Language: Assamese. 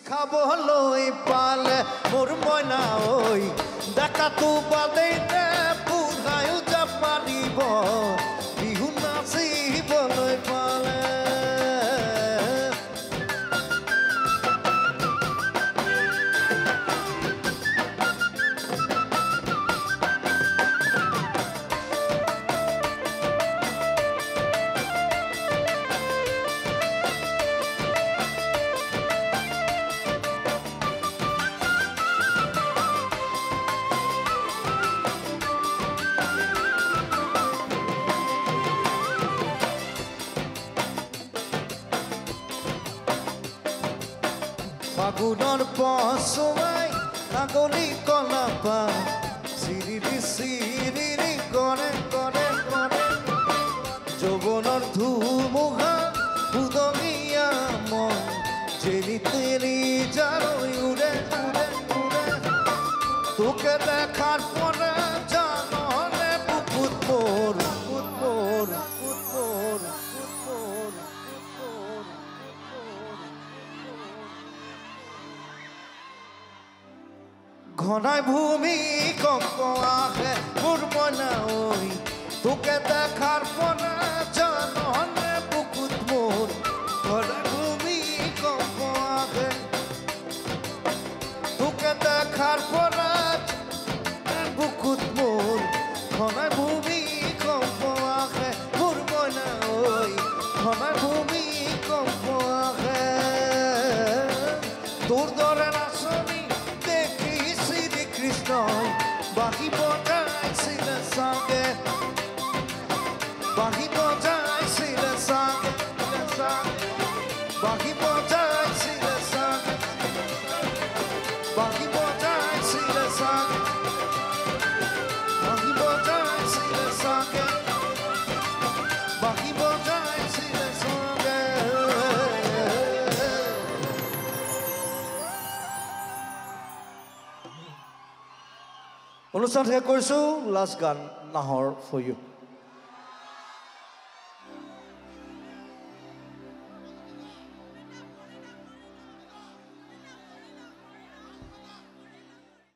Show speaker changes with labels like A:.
A: খাবলৈ পালে মোৰ মইনা ঐ দেখাটো বাদেই নে বুঢ়ায়ো যে পাৰিব বিহু নাচিবলৈ পালে ফাগুনৰ পছুৱাই আগলি কলাপা চিৰিৰি কৰে কৰে কৰে যৌৱনৰ ধুমুহা উদঙীয়া মন জেলি তেলি জাৰৈ উৰে উৰে উৰে তোকে দেখাৰ পৰা জাননে বুকুত মোৰ ঘনাই ভূমি কম্প আহে মোৰ মইনা ঐ তোকে দেখাৰ পৰা জাননে বুকুত মোৰ ঘনাই ভূমি কম্প আহে তোকে দেখাৰ পৰা বুকুত মোৰ ঘনাই ভূমি কম্প আহে মোৰ মইনা ঐ ঘনাই ভূমি কম্প আহে তোৰ দৰে নাচনি বাঁহী বজাইছিলে চাগে বাঁহী বজাইছিলে চাগে বাঁহী বজাইছিলে চাগে বাঁহী বজাইছিলে চাগে বাঁহী বজাইছিলে চাগে বাঁহী বজাইছিলে চাগে অনুষ্ঠান শেষ কৰিছোঁ লাষ্ট গান নাহৰ ফৰ ইউ